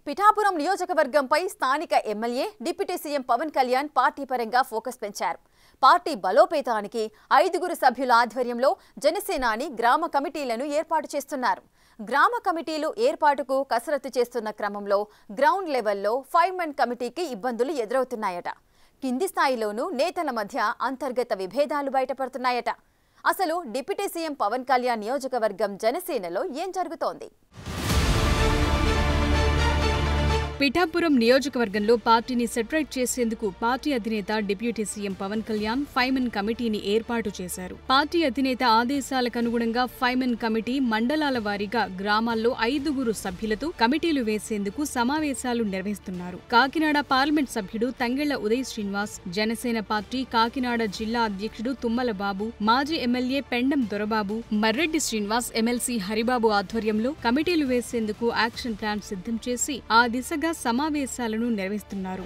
పిఠాపురం నియోజకవర్గంపై స్థానిక MLA deputy CM Pawan Kalyan party పరంగా ఫోకస్ పెంచారు. పార్టీ బలోపేతానికి 5 సభ్యుల ఆధ్వర్యంలో జనసేనాని గ్రామ కమిటీలను ఏర్పాటు చేస్తున్నారు. గ్రామ కమిటీలు ఏర్పాటుకు కసరత్తు చేస్తున్న క్రమంలో గ్రౌండ్ లెవెల్లో 5-man కమిటీకి ఇబ్బందులు ఎదురవుతున్నాయట. కింది స్థాయిలోనూ నేతల మధ్య అంతర్గత విభేదాలు బయటపడుతున్నాయట. అసలు డిప్యూటీ సీఎం పవన్ కళ్యాణ్ నియోజకవర్గం జనసేనలో ఏం జరుగుతోంది? పిఠాపురం నియోజకవర్గంలో పార్టీని సెటరేట్ చేసేందుకు పార్టీ అధినేత deputy CM Pawan Kalyan 5-man కమిటీని ఏర్పాటు చేశారు. పార్టీ అధినేత ఆదేశాలకు అనుగుణంగా 5-man కమిటీ మండలాల వారీగా గ్రామాల్లో 5 సభ్యులతో కమిటీలు వేసేందుకు సమావేశాలు నిర్వహిస్తున్నారు. కాకినాడ పార్లమెంట్ సభ్యుడు తంగెళ్ల ఉదయ్ శ్రీనివాస్, జనసేన పార్టీ కాకినాడ జిల్లా అధ్యక్షుడు తుమ్మల బాబు, మాజీ ఎమ్మెల్యే పెండం దొరబాబు, మర్రెడ్డి శ్రీనివాస్, ఎమ్మెల్సీ హరిబాబు ఆధ్వర్యంలో కమిటీలు వేసేందుకు యాక్షన్ ప్లాన్ సిద్ధం చేసి ఆ దిశగా సమావేశాలను నిర్వహిస్తున్నారు.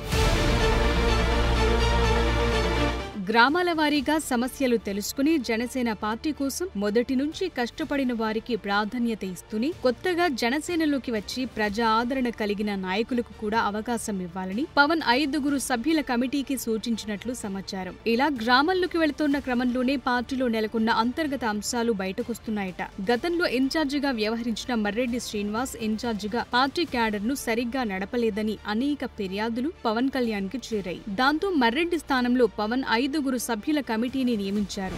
గ్రామాల వారీగా సమస్యలు తెలుసుకుని జనసేన పార్టీ కోసం మొదటి నుంచి కష్టపడిన వారికి ప్రాధాన్యత ఇస్తూనే కొత్తగా జనసేనలోకి వచ్చి ప్రజా ఆదరణ కలిగిన నాయకులకు కూడా అవకాశం ఇవ్వాలని పవన్ 5 సభ్యుల కమిటీకి సూచించినట్లు సమాచారం. ఇలా గ్రామాల్లోకి వెళుతున్న క్రమంలోనే పార్టీలో నెలకొన్న అంతర్గత అంశాలు బయటకొస్తున్నాయట. గతంలో ఇన్ఛార్జిగా వ్యవహరించిన మర్రెడ్డి శ్రీనివాస్ ఇన్ఛార్జిగా పార్టీ క్యాడర్ ను సరిగ్గా నడపలేదని అనేక ఫిర్యాదులు పవన్ కళ్యాణ్ కి చేరాయి. దాంతో మర్రెడ్డి స్థానంలో పవన్ 5 సభ్యుల కమిటీని నియమించారు.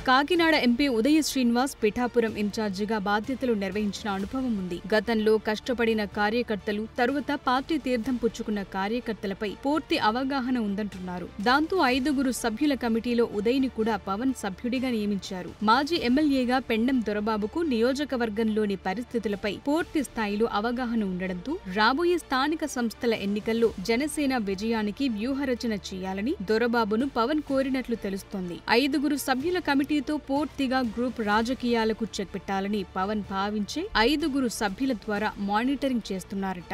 కాకినాడ ఎంపీ ఉదయ శ్రీనివాస్ పిఠాపురం ఇన్ఛార్జిగా బాధ్యతలు నిర్వహించిన అనుభవం ఉంది. గతంలో కష్టపడిన కార్యకర్తలు, తరువాత పార్టీ తీర్థం పుచ్చుకున్న కార్యకర్తలపై పూర్తి అవగాహన ఉందంటున్నారు. దాంతో 5 సభ్యుల కమిటీలో ఉదయ్ని కూడా పవన్ సభ్యుడిగా నియమించారు. మాజీ ఎమ్మెల్యేగా పెండం దొరబాబుకు నియోజకవర్గంలోని పరిస్థితులపై పూర్తి స్థాయిలో అవగాహన ఉండడంతో రాబోయే స్థానిక సంస్థల ఎన్నికల్లో జనసేన విజయానికి వ్యూహరచన చేయాలని దొరబాబును పవన్ కోరినట్లు తెలుస్తోంది. 5 సభ్యుల కమిటీతో పూర్తిగా గ్రూప్ రాజకీయాలకు చెక్ పెట్టాలని పవన్ భావించే 5 సభ్యుల ద్వారా మానిటరింగ్ చేస్తున్నారట.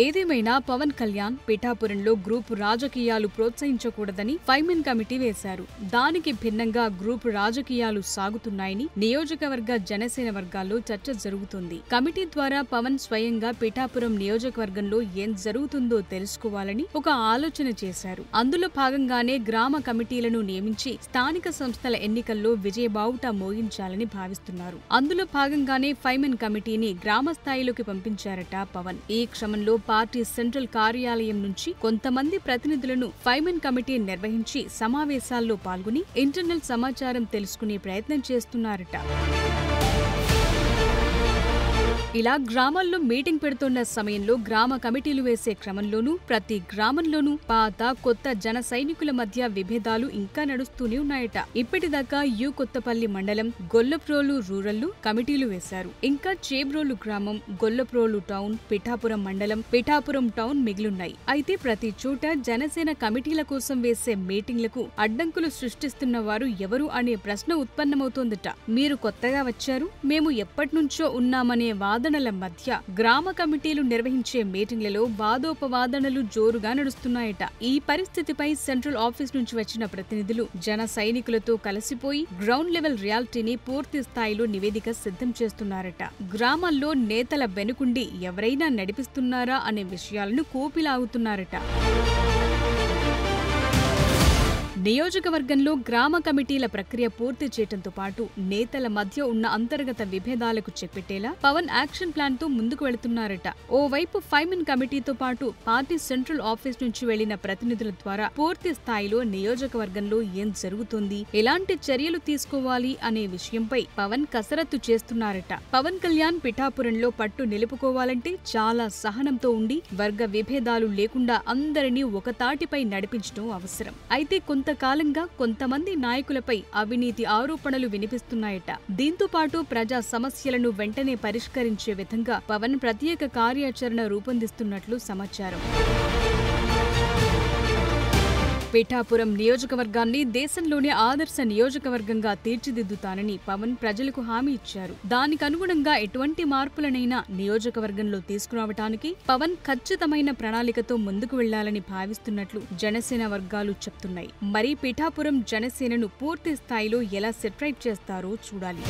ఏదేమైనా పవన్ కళ్యాణ్ పిఠాపురంలో గ్రూప్ రాజకీయాలు ప్రోత్సహించకూడదని 5-man కమిటీ వేశారు. దానికి భిన్నంగా గ్రూప్ రాజకీయాలు సాగుతున్నాయని నియోజకవర్గ జనసేన వర్గాల్లో చర్చ జరుగుతుంది. కమిటీ ద్వారా పవన్ స్వయంగా పిఠాపురం నియోజకవర్గంలో ఏం జరుగుతుందో తెలుసుకోవాలని ఒక ఆలోచన చేశారు. అందులో భాగంగానే గ్రామ కమిటీలను నియమించి స్థానిక సంస్థల ఎన్నికల్లో విజయబావుట మోగించాలని భావిస్తున్నారు. అందులో భాగంగానే 5-man కమిటీని గ్రామ స్థాయిలోకి పంపించారట పవన్. ఈ క్రమంలో పార్టీ సెంట్రల్ కార్యాలయం నుంచి కొంతమంది ప్రతినిధులను 5-man కమిటీ నిర్వహించి సమావేశాల్లో పాల్గొని ఇంటర్నల్ సమాచారం తెలుసుకునే ప్రయత్నం చేస్తున్నారట. ఇలా గ్రామాల్లో మీటింగ్ పెడుతున్న సమయంలో గ్రామ కమిటీలు వేసే క్రమంలోనూ ప్రతి గ్రామంలోనూ పాత కొత్త జన సైనికుల మధ్య విభేదాలు ఇంకా నడుస్తూనే ఉన్నాయట. ఇప్పటిదాకా కొత్తపల్లి మండలం, గొల్లప్రోలు రూరల్ కమిటీలు వేశారు. ఇంకా చేబ్రోలు గ్రామం, గొల్లప్రోలు టౌన్, పిఠాపురం మండలం, పిఠాపురం టౌన్ మిగిలున్నాయి. అయితే ప్రతి చోట జనసేన కమిటీల కోసం వేసే మీటింగ్లకు అడ్డంకులు సృష్టిస్తున్న వారు ఎవరు అనే ప్రశ్న ఉత్పన్నమవుతోందట. మీరు కొత్తగా వచ్చారు, మేము ఎప్పటినుంచో ఉన్నామనే వాదనల మధ్య గ్రామ కమిటీలు నిర్వహించే మీటింగ్లలో వాదోపవాదనలు జోరుగా నడుస్తున్నాయట. ఈ పరిస్థితిపై సెంట్రల్ ఆఫీస్ నుంచి వచ్చిన ప్రతినిధులు జన సైనికులతో కలిసిపోయి గ్రౌండ్ లెవెల్ రియాలిటీని పూర్తి స్థాయిలో నివేదిక సిద్ధం చేస్తున్నారట. గ్రామాల్లో నేతల వెనుకుండి ఎవరైనా నడిపిస్తున్నారా అనే విషయాలను కోపిలాగుతున్నారట. నియోజకవర్గంలో గ్రామ కమిటీల ప్రక్రియ పూర్తి చేయడంతో పాటు నేతల మధ్య ఉన్న అంతర్గత విభేదాలకు చెప్పెట్టేలా పవన్ యాక్షన్ ప్లాన్ తో ముందుకు వెళుతున్నారట. ఓవైపు 5-man కమిటీతో పాటు పార్టీ సెంట్రల్ ఆఫీస్ నుంచి వెళ్లిన ప్రతినిధుల ద్వారా పూర్తి స్థాయిలో నియోజకవర్గంలో ఏం జరుగుతోంది, ఎలాంటి చర్యలు తీసుకోవాలి అనే విషయంపై పవన్ కసరత్తు చేస్తున్నారట. పవన్ కళ్యాణ్ పిఠాపురంలో పట్టు నిలుపుకోవాలంటే చాలా సహనంతో ఉండి వర్గ విభేదాలు లేకుండా అందరినీ ఒక తాటిపై నడిపించడం అవసరం. అయితే కొంతకాలంగా కొంతమంది నాయకులపై అవినీతి ఆరోపణలు వినిపిస్తున్నాయట. దీంతో పాటు ప్రజా సమస్యలను వెంటనే పరిష్కరించే విధంగా పవన్ ప్రత్యేక కార్యాచరణ రూపొందిస్తున్నట్లు సమాచారం. పిఠాపురం నియోజకవర్గాన్ని దేశంలోనే ఆదర్శ నియోజకవర్గంగా తీర్చిదిద్దుతానని పవన్ ప్రజలకు హామీ ఇచ్చారు. దానికి అనుగుణంగా ఎటువంటి మార్పులనైనా నియోజకవర్గంలో తీసుకురావటానికి పవన్ ఖచ్చితమైన ప్రణాళికతో ముందుకు వెళ్లాలని భావిస్తున్నట్లు జనసేన వర్గాలు చెప్తున్నాయి. మరి పిఠాపురం జనసేనను పూర్తి స్థాయిలో ఎలా సెటరైట్ చేస్తారో చూడాలి.